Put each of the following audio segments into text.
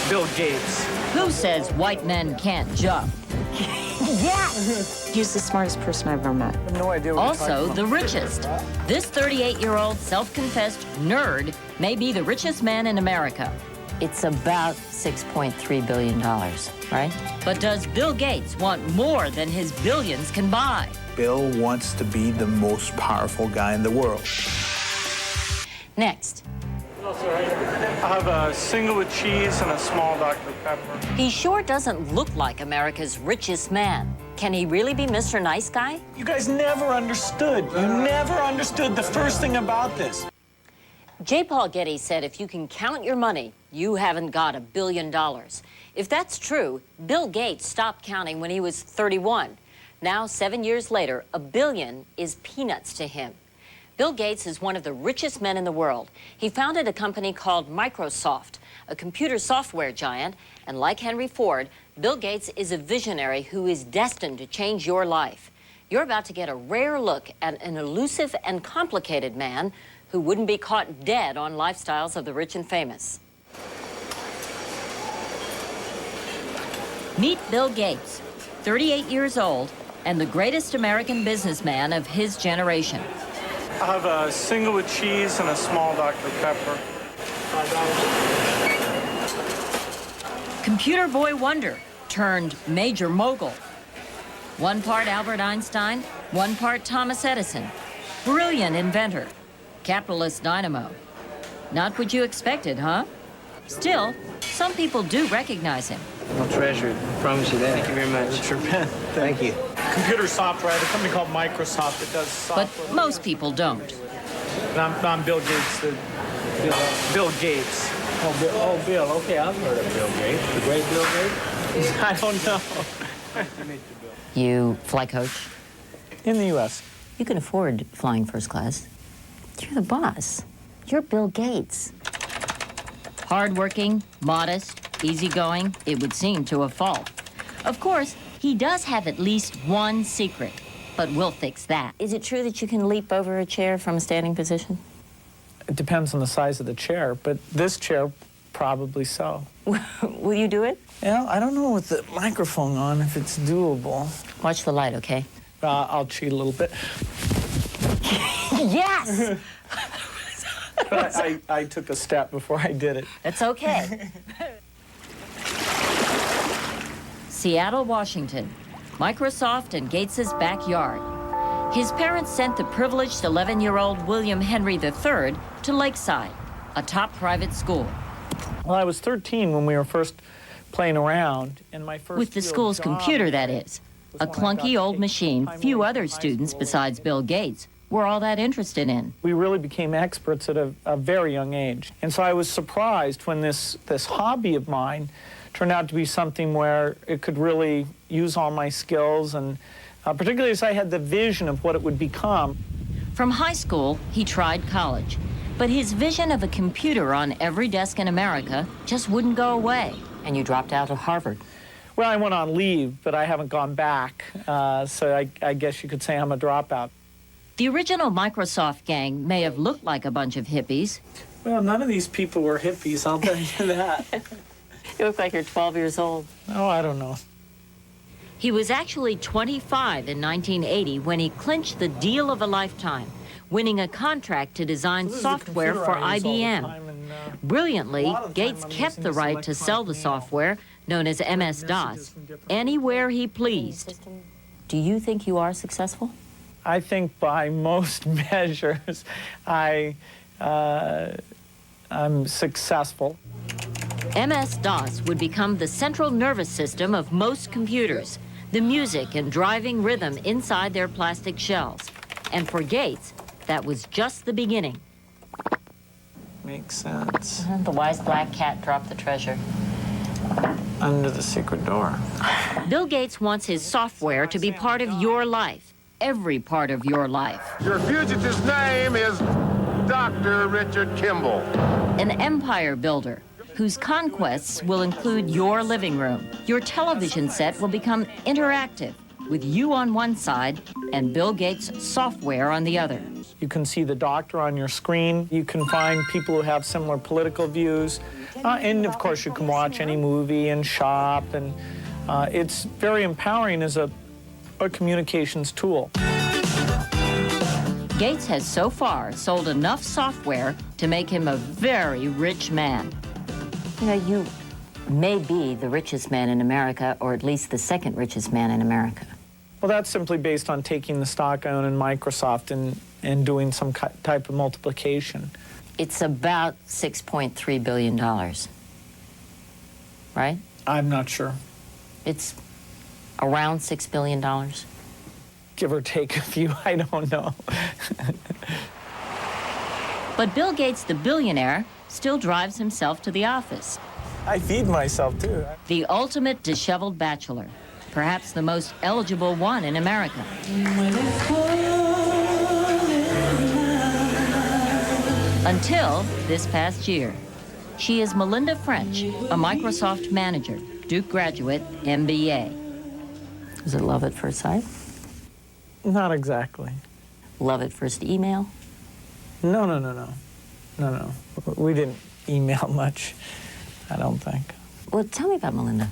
Bill Gates. Who says white men can't jump? Yes! He's the smartest person I've ever met. I have no idea what Also the richest. This 38-year-old self-confessed nerd may be the richest man in America. It's about $6.3 billion, right? But does Bill Gates want more than his billions can buy? Bill wants to be the most powerful guy in the world. Next. I have a single with cheese and a small Dr. Pepper. He sure doesn't look like America's richest man. Can he really be Mr. Nice Guy? You guys never understood. You never understood the first thing about this. J. Paul Getty said if you can count your money, you haven't got $1 billion. If that's true, Bill Gates stopped counting when he was 31. Now, 7 years later, $1 billion is peanuts to him. Bill Gates is one of the richest men in the world. He founded a company called Microsoft, a computer software giant, and like Henry Ford, Bill Gates is a visionary who is destined to change your life. You're about to get a rare look at an elusive and complicated man who wouldn't be caught dead on lifestyles of the rich and famous. Meet Bill Gates, 38 years old, and the greatest American businessman of his generation. I have a single with cheese and a small Dr. Pepper. Computer boy wonder turned major mogul. One part Albert Einstein, one part Thomas Edison. Brilliant inventor, capitalist dynamo. Not what you expected, huh? Still, some people do recognize him. I'll treasure it. I promise you that. Thank you very much. It's your pen. Thank you. Computer software. I have a company called Microsoft that does software. But most people don't. And I'm Bill Gates, Bill Gates. Oh, Bill. Okay, I've heard of Bill Gates. The great Bill Gates. I don't know. You fly coach? In the U.S. You can afford flying first class. You're the boss. You're Bill Gates. Hardworking, modest, easygoing, it would seem to a fault. Of course, he does have at least one secret, but we'll fix that. Is it true that you can leap over a chair from a standing position? It depends on the size of the chair, but this chair, probably so. Will you do it? Yeah, I don't know with the microphone on if it's doable. Watch the light, okay? I'll cheat a little bit. Yes! I took a step before I did it. That's okay. Seattle, Washington, Microsoft and Gates's backyard. His parents sent the privileged 11-year-old William Henry III to Lakeside, a top private school. Well, I was 13 when we were first playing around, and my first With the real school's job computer, that is. A when I got clunky old taken machine time few away other from high students school. besides Bill Gates were all that interested in. We really became experts at a very young age. And so I was surprised when this hobby of mine turned out to be something where it could really use all my skills, and particularly as I had the vision of what it would become. From high school, he tried college, but his vision of a computer on every desk in America just wouldn't go away. And you dropped out of Harvard. Well, I went on leave, but I haven't gone back, so I guess you could say I'm a dropout. The original Microsoft gang may have looked like a bunch of hippies, Well, none of these people were hippies, I'll tell you that. You look like you're 12 years old. Oh, I don't know. He was actually 25 in 1980 when he clinched the deal of a lifetime, winning a contract to design software for IBM. Brilliantly, Gates kept the right to sell the software, known as MS-DOS, anywhere he pleased. Do you think you are successful? I think by most measures, I'm successful. MS-DOS would become the central nervous system of most computers, the music and driving rhythm inside their plastic shells. And for Gates, that was just the beginning. Makes sense. The wise black cat dropped the treasure. Under the secret door. Bill Gates wants his software to be part of your life, every part of your life. Your fugitive's name is Dr. Richard Kimball. An empire builder whose conquests will include your living room. Your television set will become interactive, with you on one side and Bill Gates' software on the other. You You can see the doctor on your screen. You can find people who have similar political views. And of course, you can watch any movie and shop. And it's very empowering as a communications tool. Gates has so far sold enough software to make him a very rich man. You know, you may be the richest man in America, or at least the second richest man in America. Well, that's simply based on taking the stock I own in Microsoft and doing some type of multiplication. It's about $6.3 billion, right? I'm not sure. It's around $6 billion. Give or take a few, I don't know. But Bill Gates, the billionaire, still drives himself to the office. I feed myself, too. The ultimate disheveled bachelor, perhaps the most eligible one in America. Until this past year. She is Melinda French, a Microsoft manager, Duke graduate, MBA. Was it love at first sight? Not exactly. Love at first email? No. We didn't email much, I don't think. Well, tell me about Melinda.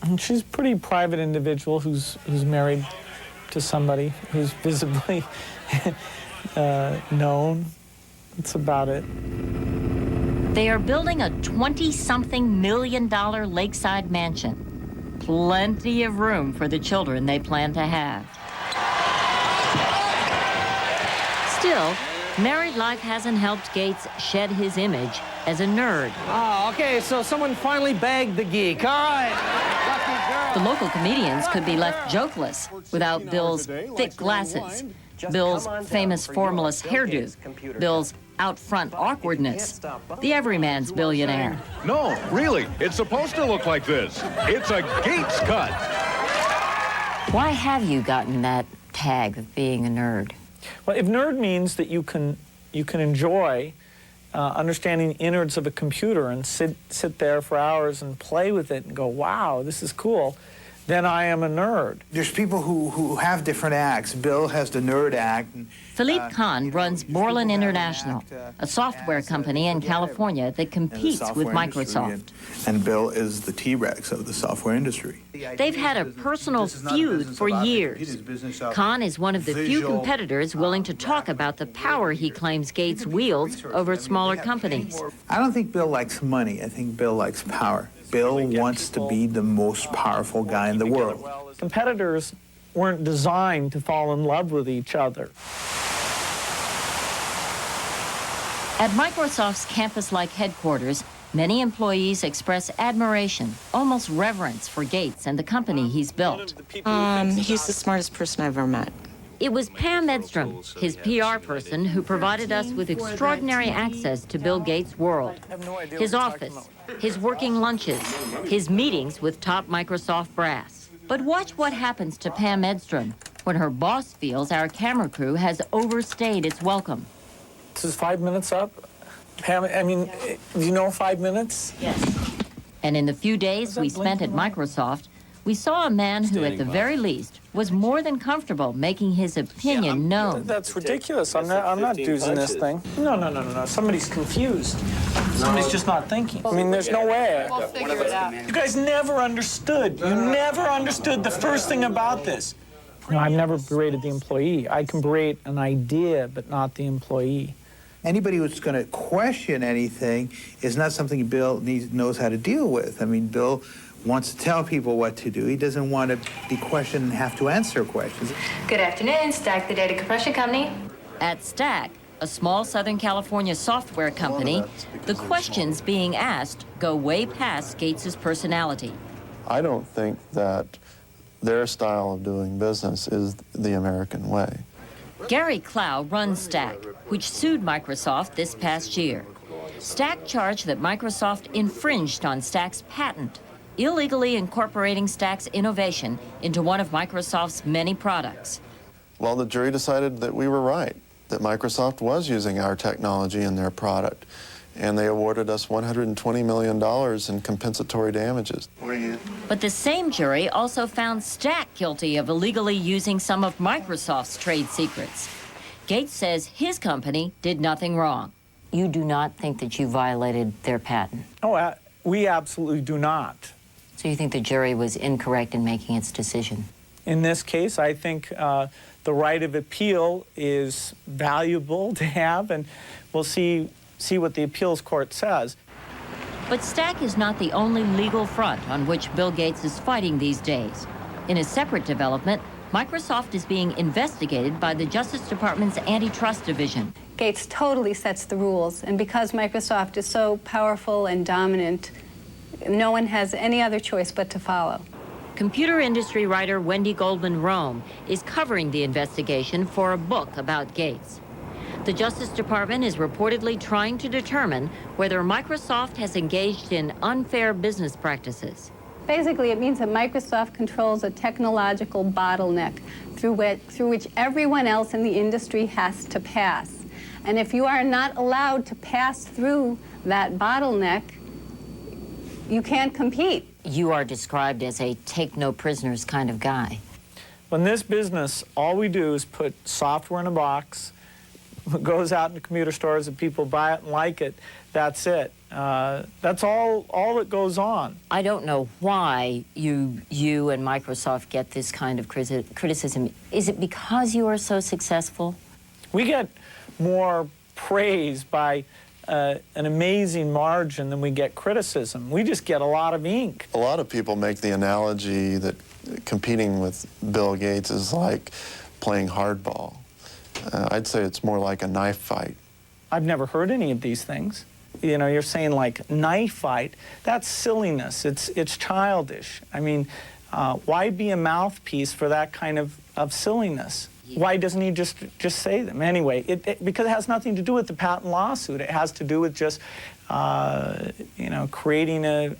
And she's a pretty private individual who's married to somebody who's visibly known. That's about it. They are building a 20-something million lakeside mansion. Plenty of room for the children they plan to have. Still, married life hasn't helped Gates shed his image as a nerd. Oh, okay, so someone finally bagged the geek. All right. Lucky The girl. local comedians could be left jokeless without Bill's thick glasses, Bill's famous formalist hairdo, Bill's out front awkwardness, the everyman's billionaire. No, really, it's supposed to look like this. It's a Gates cut. Why have you gotten that tag of being a nerd? Well, if nerd means that you can enjoy understanding the innards of a computer and sit there for hours and play with it and go, wow, this is cool, then I am a nerd. There's people who have different acts. Bill has the nerd act. And, Philippe Kahn runs just Borland people have an International, act, a software as, company in forget California that in the competes with software industry, Microsoft. and Bill is the T-Rex of the software industry. They've had a personal feud for years. Kahn is one of the few competitors willing to talk about the power he claims Gates wields over smaller companies. I don't think Bill likes money. I think Bill likes power. Bill wants to be the most powerful guy in the world. Competitors weren't designed to fall in love with each other. At Microsoft's campus-like headquarters, many employees express admiration, almost reverence for Gates and the company he's built. He's the smartest person I've ever met. It was Pam Edstrom, his PR person, who provided us with extraordinary access to Bill Gates' world. His office, his working lunches, his meetings with top Microsoft brass. But watch what happens to Pam Edstrom when her boss feels our camera crew has overstayed its welcome. This is 5 minutes up. Pam, I mean, do you know 5 minutes? Yes. And in the few days we spent at Microsoft, we saw a man who, at the very least, was more than comfortable making his opinion known. That's ridiculous. I'm not using this thing. No. Somebody's confused. Somebody's just not thinking. I mean, there's no way. We'll figure it out. You guys never understood. You never understood the first thing about this. No, I've never berated the employee. I can berate an idea, but not the employee. Anybody who's going to question anything is not something Bill knows how to deal with. I mean, Bill wants to tell people what to do. He doesn't want to be questioned and have to answer questions. Good afternoon, Stack the Data Compression Company. At Stack, a small Southern California software company, the questions being asked go way past Gates's personality. I don't think that their style of doing business is the American way. Gary Clow runs Stack, which sued Microsoft this past year. Stack charged that Microsoft infringed on Stack's patent, illegally incorporating Stack's innovation into one of Microsoft's many products. Well, the jury decided that we were right, that Microsoft was using our technology in their product, and they awarded us $120 million in compensatory damages. But the same jury also found Stack guilty of illegally using some of Microsoft's trade secrets. Gates says his company did nothing wrong. You do not think that you violated their patent? Oh, we absolutely do not. So you think the jury was incorrect in making its decision? In this case, I think the right of appeal is valuable to have, and we'll see what the appeals court says. But Stack is not the only legal front on which Bill Gates is fighting these days. In a separate development, Microsoft is being investigated by the Justice Department's Antitrust Division. Gates totally sets the rules, and because Microsoft is so powerful and dominant, no one has any other choice but to follow. Computer industry writer Wendy Goldman Rome is covering the investigation for a book about Gates. The Justice Department is reportedly trying to determine whether Microsoft has engaged in unfair business practices. Basically, it means that Microsoft controls a technological bottleneck through which everyone else in the industry has to pass. And if you are not allowed to pass through that bottleneck, you can't compete. You are described as a take-no-prisoners kind of guy. In this business, all we do is put software in a box. It goes out into computer stores and people buy it and like it. That's it. That's all that goes on. I don't know why you and Microsoft get this kind of criticism. Is it because you are so successful? We get more praise by an amazing margin than we get criticism. We just get a lot of ink. A lot of people make the analogy that competing with Bill Gates is like playing hardball. I'd say it's more like a knife fight. I've never heard any of these things. You know, you're saying like knife fight. That's silliness. It's childish. I mean, why be a mouthpiece for that kind of silliness? Why doesn't he just say them? Anyway, because it has nothing to do with the patent lawsuit. It has to do with just, you know, creating a